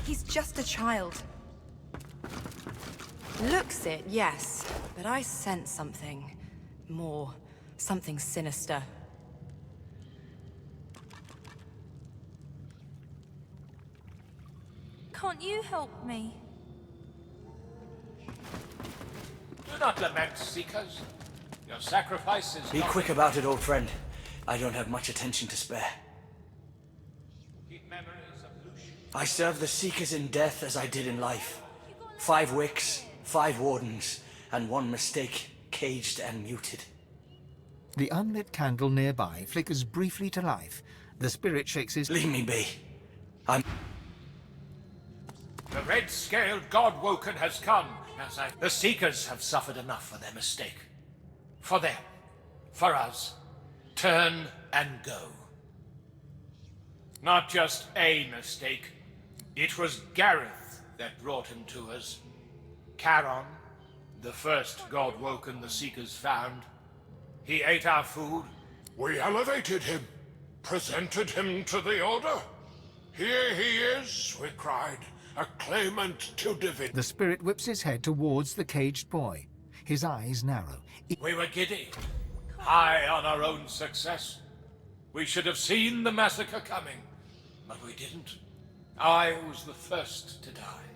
He's just a child. Looks it, yes. But I sense something more. Something sinister. Can't you help me? Do not lament, Seekers. Your sacrifice is Be not... quick about it, old friend. I don't have much attention to spare. Keep memories of Lucian. I serve the Seekers in death as I did in life. 5 wicks, 5 wardens, and 1 mistake, caged and muted. The unlit candle nearby flickers briefly to life. The spirit shakes his... Leave me be. The red-scaled God-woken has come, as I... The Seekers have suffered enough for their mistake. For them. For us. Turn and go. Not just a mistake. It was Gareth that brought him to us. Karon, the first God-woken the Seekers found. He ate our food. We elevated him, presented him to the Order. Here he is, we cried, a claimant to divinity. The spirit whips his head towards the caged boy. His eyes narrow. We were giddy, high on our own success. We should have seen the massacre coming, but we didn't. I was the first to die,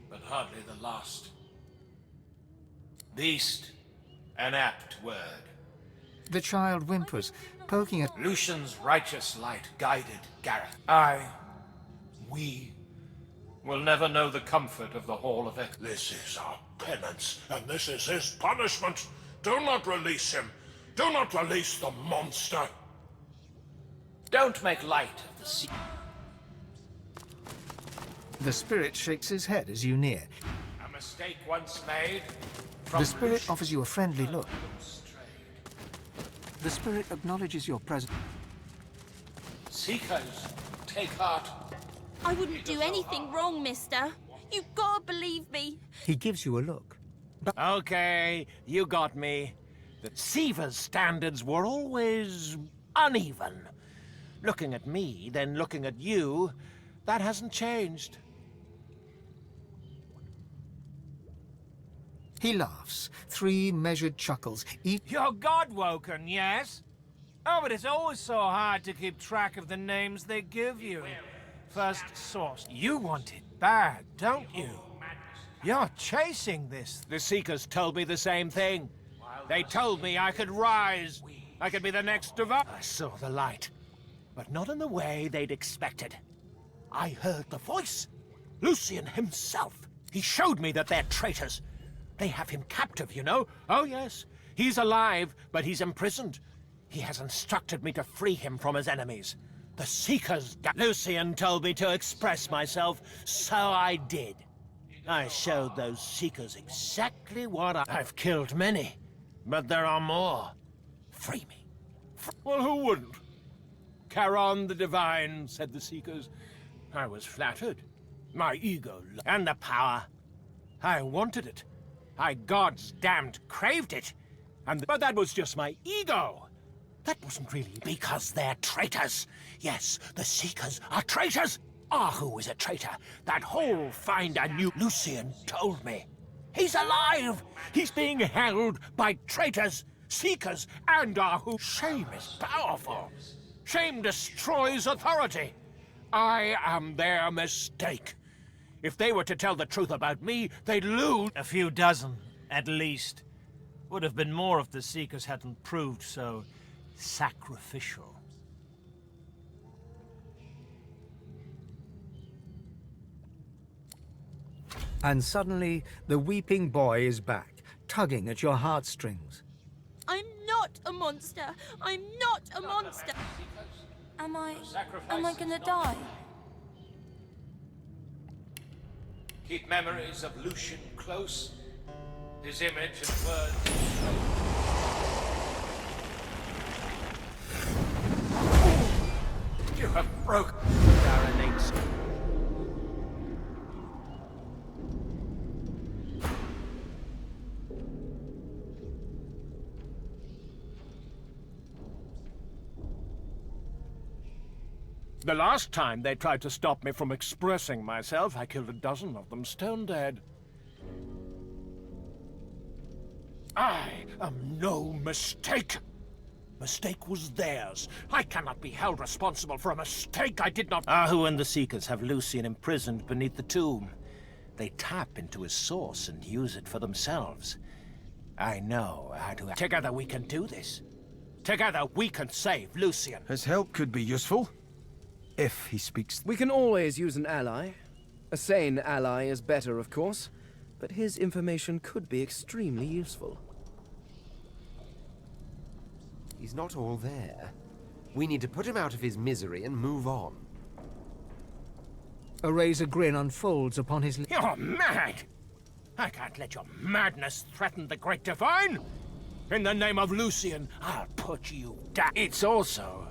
but hardly the last. Beast, an apt word. The child whimpers, poking at... Lucian's righteous light guided Gareth. We will never know the comfort of the Hall of Echoes. This is our penance, and this is his punishment. Do not release him. Do not release the monster. Don't make light of the sea. The spirit shakes his head as you near. A mistake once made. The spirit offers you a friendly look. The spirit acknowledges your presence. Seekers, take heart. I wouldn't do anything wrong, mister. You've got to believe me. He gives you a look. Okay, you got me. The Siva's standards were always uneven. Looking at me, then looking at you, that hasn't changed. He laughs, 3 measured chuckles, each... You're God-woken, yes? Oh, but it's always so hard to keep track of the names they give you. First source. You want it bad, don't you? You're chasing this. The Seekers told me the same thing. They told me I could rise. I could be the next divine. I saw the light, but not in the way they'd expected. I heard the voice. Lucian himself. He showed me that they're traitors. They have him captive, you know. Oh, yes. He's alive, but he's imprisoned. He has instructed me to free him from his enemies. The Seekers... Lucian told me to express myself, so I did. I showed those Seekers exactly what I've killed many, but there are more. Free me. Well, who wouldn't? Karon the Divine, said the Seekers. I was flattered. My ego and the power. I wanted it. I God's damned craved it. But that was just my ego. That wasn't really because they're traitors. Yes, the Seekers are traitors. Ahu is a traitor. That whole finder knew. Lucian told me. He's alive. He's being held by traitors, Seekers, and Ahu. Shame is powerful. Shame destroys authority. I am their mistake. If they were to tell the truth about me, they'd lose. A few dozen, at least. Would have been more if the Seekers hadn't proved so sacrificial. And suddenly, the weeping boy is back, tugging at your heartstrings. I'm not a monster. I'm not a monster. Am I gonna die? Keep memories of Lucian close. His image and words. You have broken Baronates. The last time they tried to stop me from expressing myself, I killed a dozen of them stone dead. I am no mistake. Mistake was theirs. I cannot be held responsible for a mistake I did not— Ahu and the Seekers have Lucian imprisoned beneath the tomb. They tap into his source and use it for themselves. I know how to— Together we can do this. Together we can save Lucian. His help could be useful. If he speaks. We can always use an ally. A sane ally is better, of course, but his information could be extremely useful. He's not all there. We need to put him out of his misery and move on. A razor grin unfolds upon his lips. You're mad! I can't let your madness threaten the Great Divine! In the name of Lucian, I'll put you down. It's also—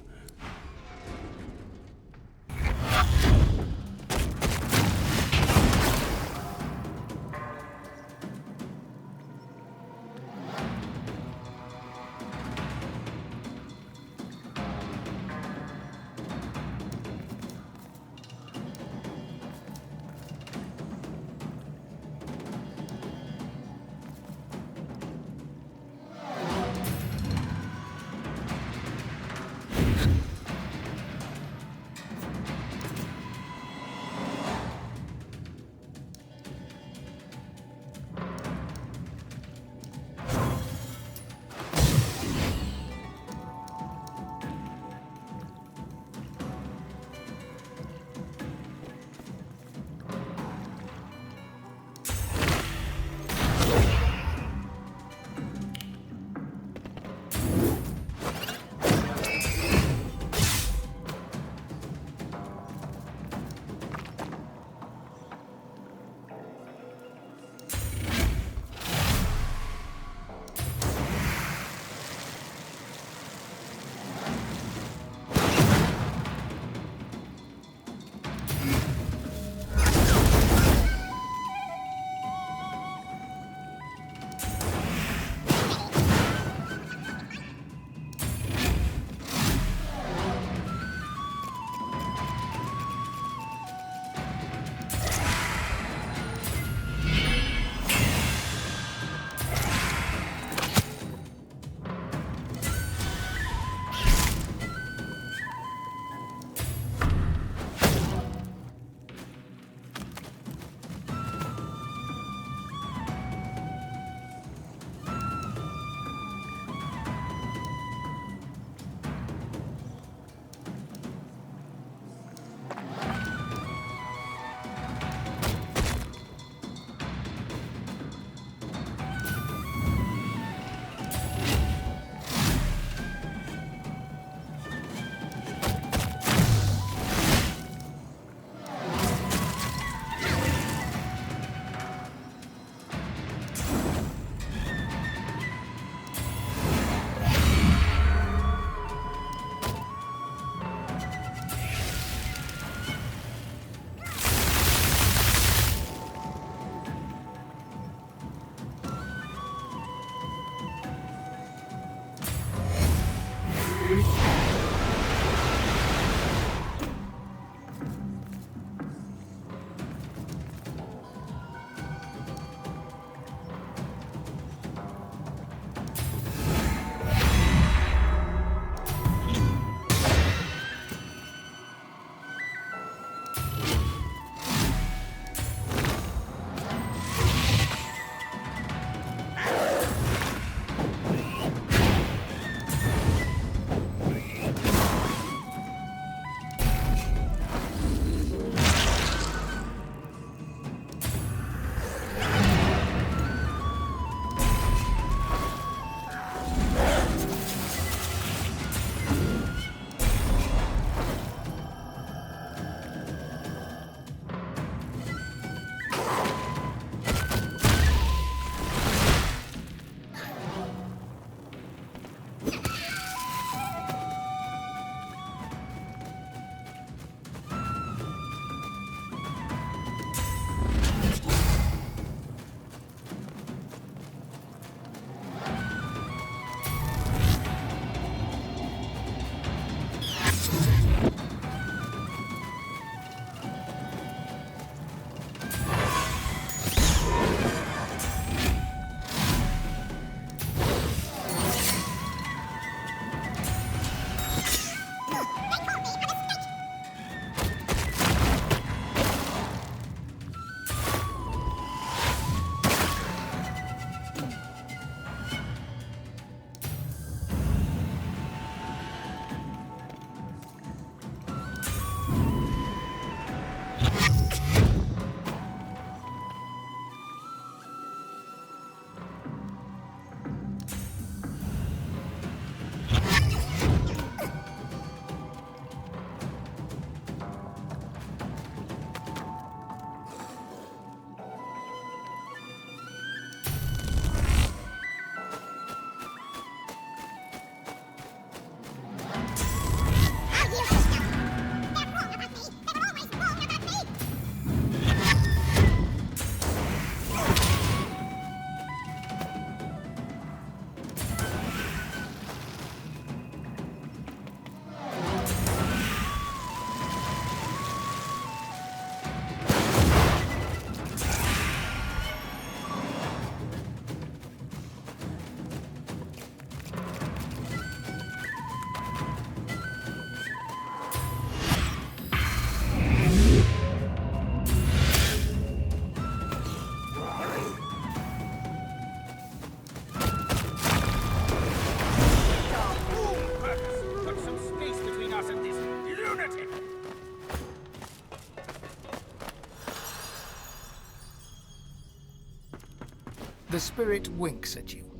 The spirit winks at you.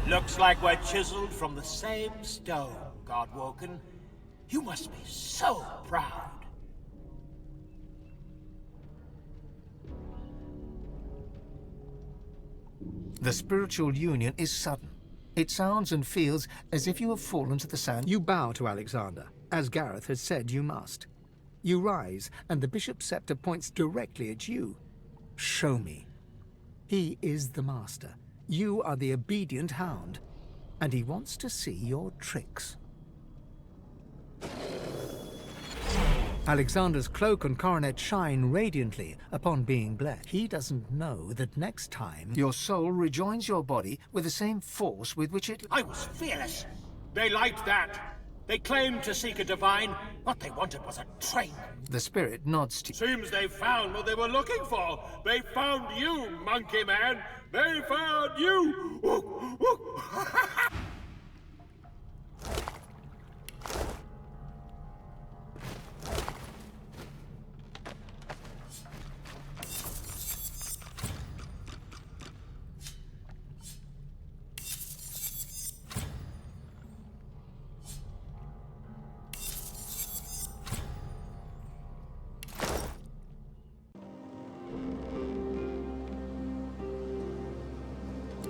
Looks like we're chiseled from the same stone, Godwoken. You must be so proud. The spiritual union is sudden. It sounds and feels as if you have fallen to the sand. You bow to Alexander, as Gareth has said you must. You rise, and the bishop's scepter points directly at you. Show me. He is the master. You are the obedient hound, and he wants to see your tricks. Alexander's cloak and coronet shine radiantly upon being blessed. He doesn't know that next time your soul rejoins your body with the same force with which it... I was fearless. They liked that. They claimed to seek a divine. What they wanted was a train. The spirit nods to you. Seems they found what they were looking for. They found you, monkey man. They found you.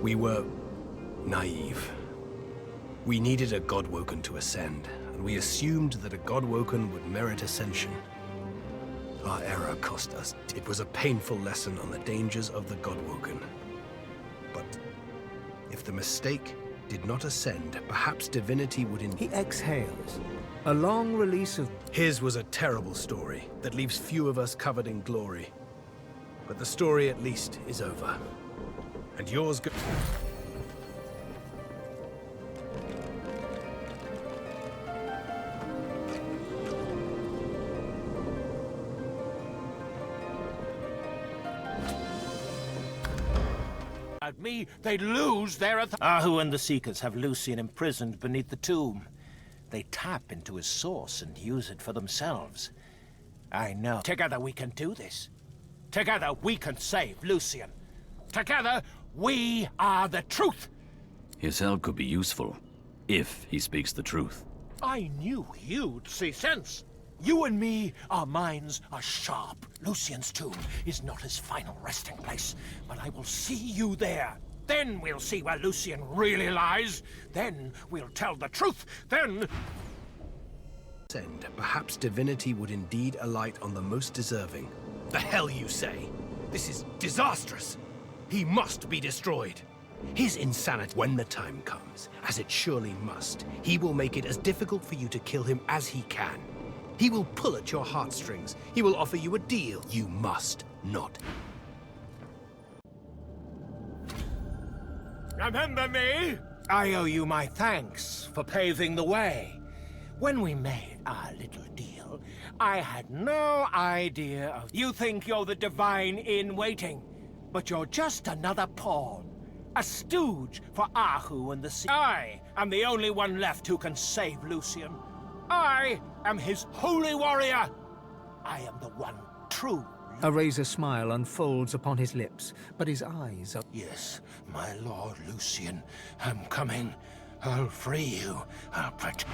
We were naive. We needed a Godwoken to ascend, and we assumed that a Godwoken would merit ascension. Our error cost us. It was a painful lesson on the dangers of the Godwoken. But if the mistake did not ascend, perhaps Divinity would He exhales. A long release of... His was a terrible story that leaves few of us covered in glory. But the story at least is over. And yours go... At me, they'd lose their Ahu and the Seekers have Lucian imprisoned beneath the tomb. They tap into his source and use it for themselves. I know. Together we can do this. Together we can save Lucian. Together, we are the truth! His help could be useful, if he speaks the truth. I knew you'd see sense. You and me, our minds are sharp. Lucian's tomb is not his final resting place, but I will see you there. Then we'll see where Lucian really lies. Then we'll tell the truth. Then... Perhaps Divinity would indeed alight on the most deserving. The hell you say? This is disastrous! He must be destroyed. His insanity, when the time comes, as it surely must, he will make it as difficult for you to kill him as he can. He will pull at your heartstrings. He will offer you a deal. You must not. Remember me? I owe you my thanks for paving the way. When we made our little deal, I had no idea of... You think you're the divine in waiting. But you're just another pawn. A stooge for Ahu and the Sea. I am the only one left who can save Lucian. I am his holy warrior. I am the one true. A razor smile unfolds upon his lips, but his eyes are... Yes, my lord Lucian, I'm coming. I'll free you. I'll protect...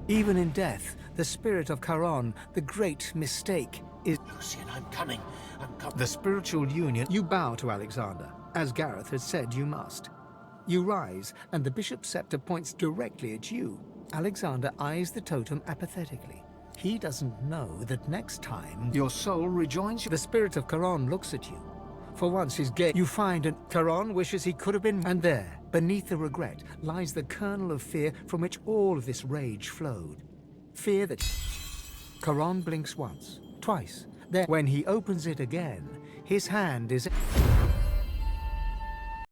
Even in death, the spirit of Karon, the great mistake, is... Lucian, I'm coming. I'm coming. The spiritual union. You bow to Alexander, as Gareth had said you must. You rise, and the bishop's scepter points directly at you. Alexander eyes the totem apathetically. He doesn't know that next time your soul rejoins you. The spirit of Karon looks at you. For once his gaze, you find an Karon wishes he could have been. And there, beneath the regret, lies the kernel of fear from which all of this rage flowed. Fear that... Karon blinks once, twice. Then, when he opens it again, his hand is...